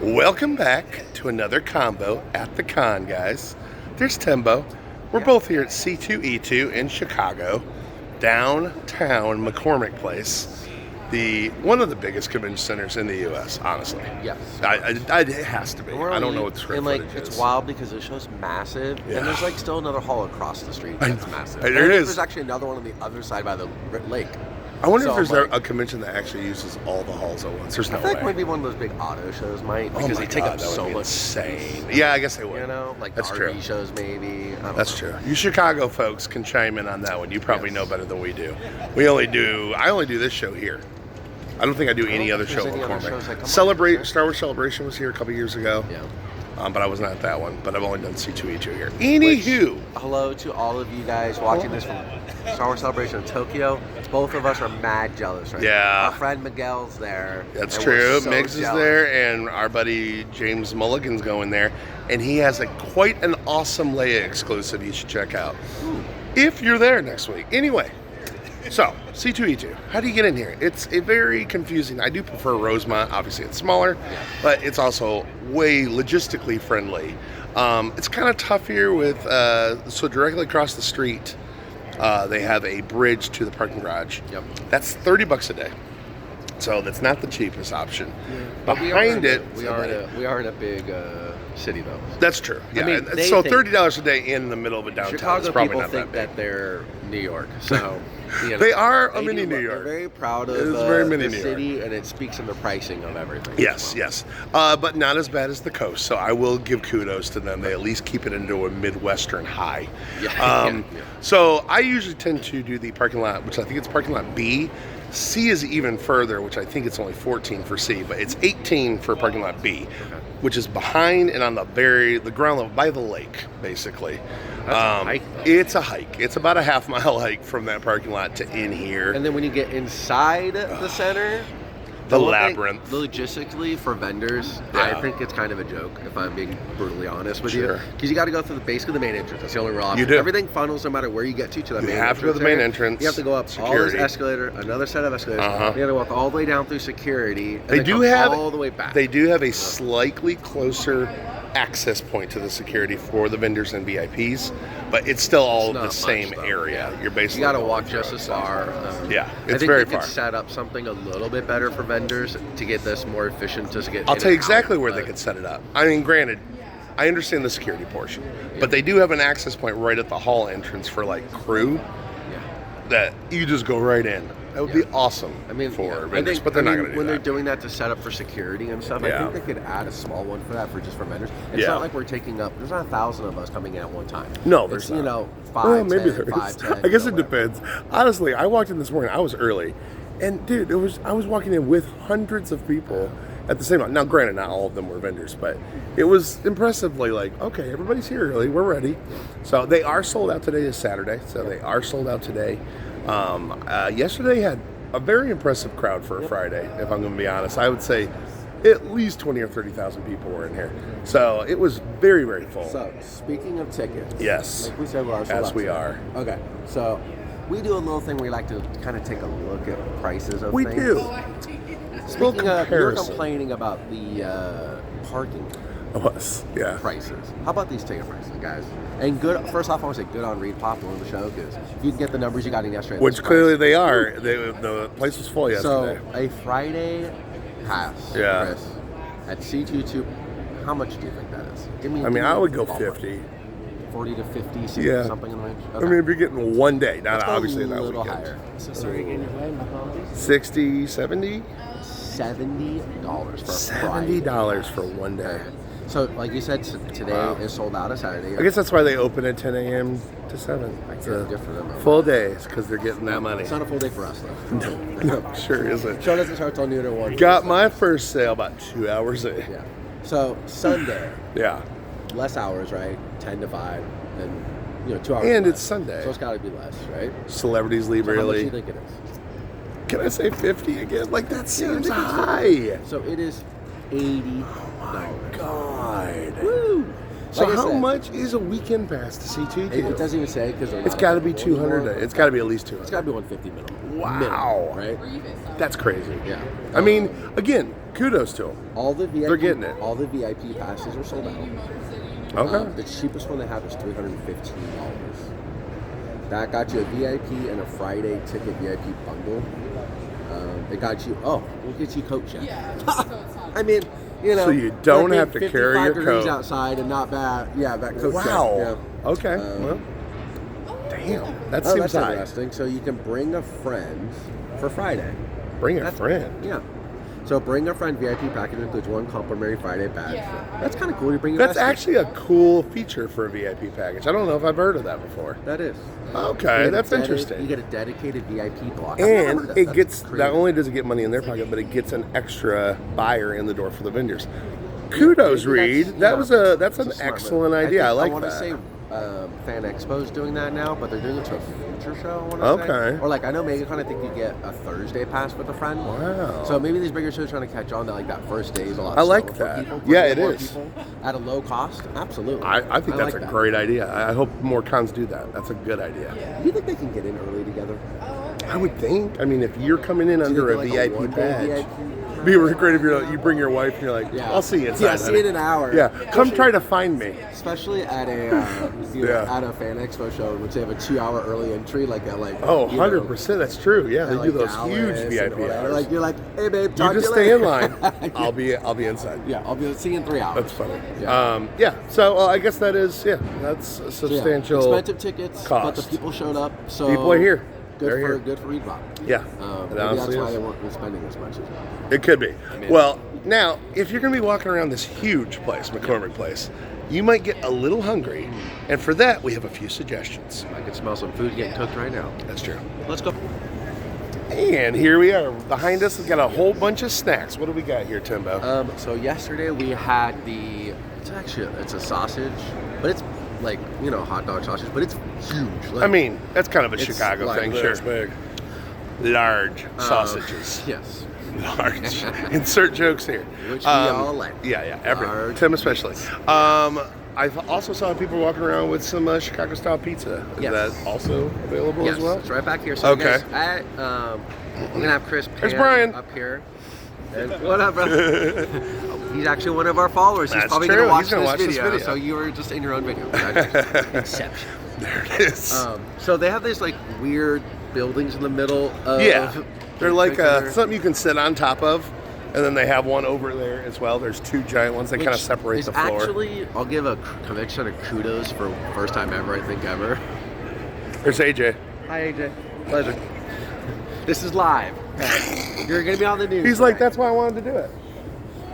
Welcome back to another Convo at the Con, guys. There's Timbo. We're both here at C2E2 in Chicago, downtown McCormick Place, one of the biggest convention centers in the U.S. Honestly, Yes. it has to be. I don't know what the square and footage is. It's wild because the show's massive, Yeah. and there's still another hall across the street that's massive. There is. There's actually another one on the other side by the lake. I wonder So if I'm there's a convention that actually uses all the halls at once. There's no I feel way. like maybe one of those big auto shows might, Oh because my they take God, up that would so be much insane. space. Yeah, I guess they would. You know, like That's RV true. shows maybe. I don't That's know. true. You Chicago folks can chime in on that one. You probably Yes. know better than we do. I only do this show here. I don't think I do any other show think in there's any other shows that McCormick. come on. Star Wars Celebration was here a couple years ago, Yeah. but I was not at that one. But I've only done C2E2 here. Anywho, Hello to all of you guys watching this from Star Wars Celebration in Tokyo. Both of us are mad jealous right Yeah. now. Our friend Miguel's there. that's and true. we're so Miggs is jealous. there, and our buddy James Mulligan's going there, and he has quite an awesome Leia exclusive you should check out if you're there next week. Anyway. So, C2E2, how do you get in here? It's a very confusing. I do prefer Rosemont. Obviously, it's smaller, but it's also way logistically friendly. It's kind of tough here with, so directly across the street, they have a bridge to the parking garage. Yep. That's $30 a day. So that's not the cheapest option. But Behind it, we are in a big city though. that's true. Yeah. mean, they So think- $30 a day in the middle of a downtown is Chicago probably people not think that big. that they're New York, so you know, They are a they mini do New look- York. They're very proud of It is very mini the New city, and it speaks in the pricing of everything. Yes, yes. But not as bad as the coast, so I will give kudos to them. They at least keep it into a Midwestern high. Yeah. Yeah. So I usually tend to do the parking lot, which I think it's parking lot B. C is even further, which I think it's only 14 for C, but it's 18 for parking lot B, which is behind and on the ground level by the lake, basically. That's a hike, though. It's a hike. It's about a half-mile hike from that parking lot to in here. And then when you get inside the center, The one thing, labyrinth. logistically for vendors, Yeah. I think it's kind of a joke, if I'm being brutally honest with you. Sure. Because you got to go through basically the main entrance. That's the only real option. You do. Everything funnels no matter where you get to the You main have entrance. to go to the main there. entrance, You have to go up all security. this escalator, another set of escalators. Uh-huh. You got to walk all the way down through security. And They then do come have all the way back. They do have a slightly closer access point to the security for the vendors and VIPs, but it's still all It's the not same much, though. area. Yeah. You're basically You got to going walk through just it. as far. Yeah, I it's think very they far. could set up something a little bit better for vendors to get this more efficient. To get. I'll in tell you and exactly out, where they but- could set it up. I mean, granted, I understand the security portion, but they do have an access point right at the hall entrance for crew Yeah. that you just go right in. That would be awesome. I mean, for yeah, vendors, I think, but they're not going to do when that. they're doing that to set up for security and stuff. Yeah. I think they could add a small one for that for vendors. It's Yeah. not like we're taking up. There's not 1,000 of us coming in at one time. No, there's it's, not. You know, 5, Well, maybe 10, there is. 5, 10, I guess you it know, depends. Honestly, I walked in this morning. I was early, and dude, I was walking in with hundreds of people at the same time. Now, granted, not all of them were vendors, but it was impressively okay, everybody's here early. We're ready. So they are sold out today. Is Saturday, so they are sold out today. Yesterday had a very impressive crowd for a Friday. If I'm going to be honest, I would say at least 20 or 30,000 people were in here. So it was very, very full. So speaking of tickets, Yes. like we said, we are sold As out we today. are. Okay, so we do a little thing. We like to kind of take a look at prices of We things. do. Speaking of, you're comparison. complaining about the parking Us, yeah. prices. How about these ticket prices, guys? And good. First off, I want to say good on Reed Pop on the show because if you can get the numbers you got in yesterday, Which this clearly price. they are. The place was full yesterday. So a Friday pass, Yeah. Chris, at C2E2, how much do you think that is? Give me. I mean, give I me would go ballpark. 50. 40 to 50, Yeah. something in the range. I mean, if you're getting one day, not Let's go obviously a not little weekend. higher. So sorry again, your name, my apologies. 60, 70? $70 for a Friday. $70 for one day. So, like you said, today Wow. is sold out on Saturday. I guess that's why they open at 10 a.m. to 7. It's Yeah, a good for them. full day because they're getting that money. It's not a full day for us, though. No, sure isn't. Show doesn't start till noon or 1. Got my first sale about 2 hours in. Yeah. So, Sunday, Yeah. less hours, right? 10 to 5, and 2 hours. And less. it's Sunday. So it's got to be less, right? Celebrities leave So how much do early. you think it is? Can I say 50 again? That seems high. So it is $80. God. Woo! So Like I how said, much is a weekend pass to C2E2? It doesn't even say because It's got to be 200. It's got to be at least 200. It's got to be 150 minimum. Wow. Minimum, right? That's crazy. Yeah. I mean, again, kudos to them. All the VIP, They're getting it. All the VIP passes are sold out. Okay. The cheapest one they have is $315. That got you a VIP and a Friday ticket VIP bundle. It got you. Oh, we'll get you coat check. I mean, you know. So you don't have to carry your 55 degrees coat. outside and not bad. Yeah, that coat check. Wow. Yeah. Okay. Well, damn. That Oh, seems that's high. interesting. So you can bring a friend for Friday. Bring a friend. Yeah. So bring a friend VIP package includes one complimentary Friday badge. That's kind of cool. You bring your That's bestie. actually a cool feature for a VIP package. I don't know if I've heard of that before. That is. Okay, that's interesting. You get a dedicated VIP block. And it That's gets, crazy. not only does it get money in their pocket, but it gets an extra buyer in the door for the vendors. Kudos, Maybe Reed. That's an a smart excellent move. idea. I like I want that. to say Fan Expo's doing that now, but they're doing it to a future show, I want to Okay. say. Or like, I know MegaCon, I think you get a Thursday pass with a friend. Wow. So maybe these bigger shows are trying to catch on that like that first day is a lot I like slower for that. people, Yeah, bring it more is. people at a low cost. Absolutely. I think that's like a that. great idea. I hope more cons do that. That's a good idea. Do you think they can get in early together? I would think. I mean, if you're coming in Do you under a think VIP one-day badge, VIP? it'd be really great if you bring your wife and you're like, Yeah. I'll see you inside. Yeah, see you in an hour. Yeah, come try to find me. Especially at a Yeah. at a Fan Expo show, which they have a 2-hour early entry, like at like Oh, you know, 100%. That's true. Yeah, at, they like, do those Dallas huge and VIP whatever. hours. Like you're like, hey babe, You talk just to stay you in later. line. I'll be inside. Yeah, I'll be seeing you in 3 hours. That's funny. Yeah. So I guess that's a So, substantial. expensive tickets, but the cost. people showed up. So People are here. Good They're for here. good for Reebok. Yeah, Maybe it that's honestly why is. they weren't spending as much. It could be. mean- Well, now, if you're going to be walking around this huge place, McCormick Place, you might get a little hungry. And for that, we have a few suggestions. I can smell some food getting cooked right now. That's true. Let's go. And here we are. Behind us, we've got a whole bunch of snacks. What do we got here, Timbo? So yesterday we had it's a sausage, but it's like hot dog sausage, but it's huge. Like, I mean, that's kind of a it's Chicago like thing, this sure. Large sausages. Yes. Large. Insert jokes here. Which we all like. Yeah, everyone. Large Tim especially. I also saw people walking around with some Chicago-style pizza. Is Yes. that also available Yes, as well? it's right back here. So Okay. guys, we're gonna have Chris There's Pan Brian. up here. And what up, brother? He's actually one of our followers. He's That's probably true. gonna watch, He's gonna watch this video. So you were just in your own video. Congratulations. Inception. There it is. So they have these like weird buildings in the middle of Yeah. They're like Picture. something you can sit on top of. And then they have one over there as well. There's two giant ones that kind of Which separate is the floor. Actually, I'll give a conviction of kudos for first time ever, I think ever. There's AJ. Hi AJ. Pleasure. This is live. Okay. You're gonna be on the news. He's like, today. that's why I wanted to do it.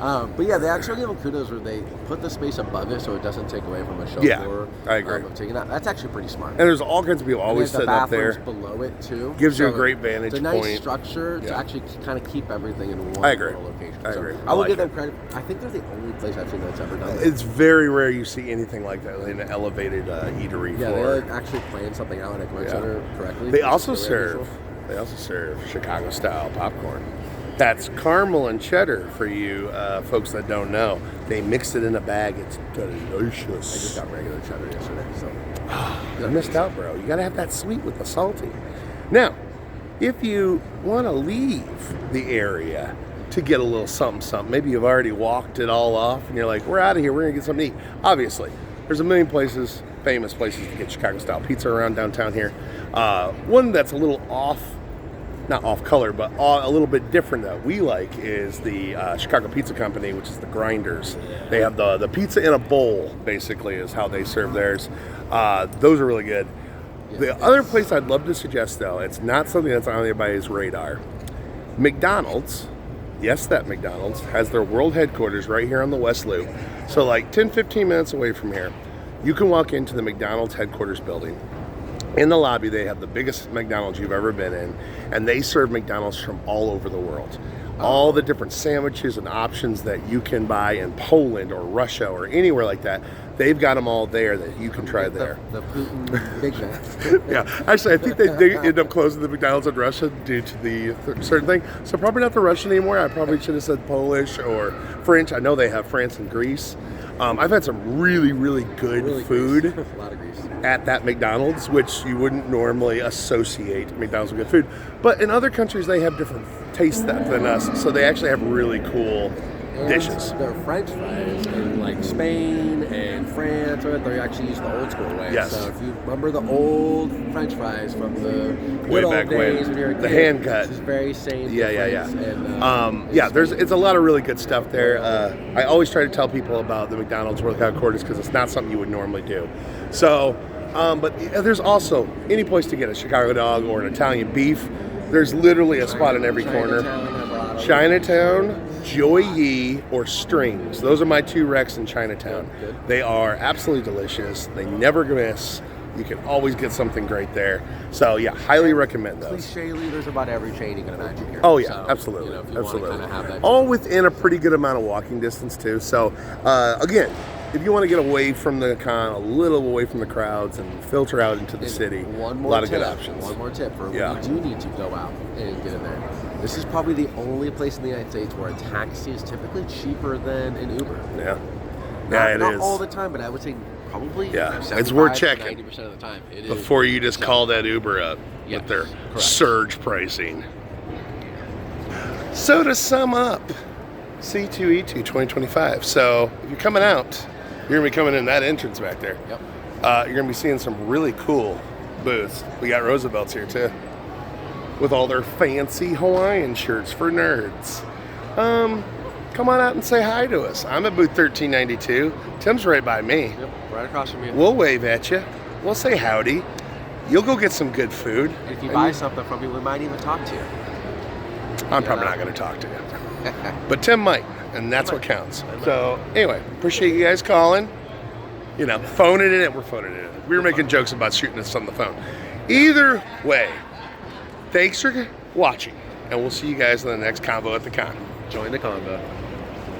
But yeah, they actually give them kudos where they put the space above it so it doesn't take away from the show Yeah, floor. I agree. Of taking that. That's actually pretty smart. And there's all kinds of people always And sitting up the there. bathrooms below it too. Gives you a So great vantage it's a nice point. structure to Yeah. actually kind of keep everything in one I agree. little location. I So agree. I will I give like them credit. I think they're the only place I've seen that's ever done that. It's very rare you see anything like that in an elevated eatery Yeah, they floor. like actually planned something out in a convention Yeah. center correctly. They which also is very serve. visual. They also serve Chicago-style popcorn. That's caramel and cheddar for you folks that don't know. They mix it in a bag. It's delicious. I just got regular cheddar yesterday, so You missed out, bro. You gotta have that sweet with the salty. Now, if you want to leave the area to get a little something, maybe you've already walked it all off and you're like, we're out of here, we're gonna get something to eat. Obviously, there's a million places, famous places to get Chicago-style pizza around downtown here. One that's a little not off color, but a little bit different that we like is the Chicago Pizza Company, which is the Grinders. They have the pizza in a bowl, basically, is how they serve theirs. Those are really good. The other place I'd love to suggest, though, it's not something that's on anybody's radar. McDonald's, yes, that McDonald's, has their world headquarters right here on the West Loop. So like 10, 15 minutes away from here, you can walk into the McDonald's headquarters building. In the lobby, they have the biggest McDonald's you've ever been in, and they serve McDonald's from all over the world. All the different sandwiches and options that you can buy in Poland or Russia or anywhere like that, they've got them all there that you can try there. The Putin Big Mac. Yeah, actually, I think they end up closing the McDonald's in Russia due to the certain thing. So probably not the Russian anymore. I probably should have said Polish or French. I know they have France and Greece. I've had some really, really good Really food grease. A lot of grease. at that McDonald's, which you wouldn't normally associate McDonald's with good food. But in other countries, they have different tastes than us, so they actually have really cool dishes. Their French fries in like Spain and France, or they actually use the old school way. Yes. So if you remember the old French fries from the Way good old back days when, you were a the kid, hand cut. It's just very same. Yeah. And, It's a lot of really good stuff there. I always try to tell people about the McDonald's World Quarters because it's not something you would normally do. So, but there's also any place to get a Chicago dog or an Italian beef. There's literally a spot in every corner. Chinatown, Joy Yee, or Strings. Those are my 2 recs in Chinatown. Good. They are absolutely delicious. They never miss. You can always get something great there. So yeah, highly recommend those. Cliché there's about every chain you can imagine here. Oh yeah, So, absolutely, if you absolutely. Want to kind of have that All within a pretty good amount of walking distance too. So again, if you want to get away from the con, a little away from the crowds, and filter out into the city, One a more lot of tip, good options. One more tip for Yeah. when you do need to go out and get in there. This is probably the only place in the United States where a taxi is typically cheaper than an Uber. Yeah, yeah, Not it is. all the time, but I would say probably Yeah, it's worth 75 to checking 90% of the time. It is before you just so- call that Uber up Yes, with their correct. surge pricing. So to sum up, C2E2 2025. So if you're coming out, you're gonna be coming in that entrance back there. Yep. You're gonna be seeing some really cool booths. We got Roosevelt's here too, with all their fancy Hawaiian shirts for nerds. Come on out and say hi to us. I'm at booth 1392. Tim's right by me. Yep. Right across from you. We'll wave at you. We'll say howdy. You'll go get some good food. If you And buy something from me, we might even talk to you. I'm probably not going to talk to you. But Tim might, and that's what counts. So, anyway, appreciate you guys calling. You know, phoning it in. We're phoning it in. We were making jokes about shooting us on the phone. Either way, thanks for watching, and we'll see you guys in the next Convo at the Con. Join the convo.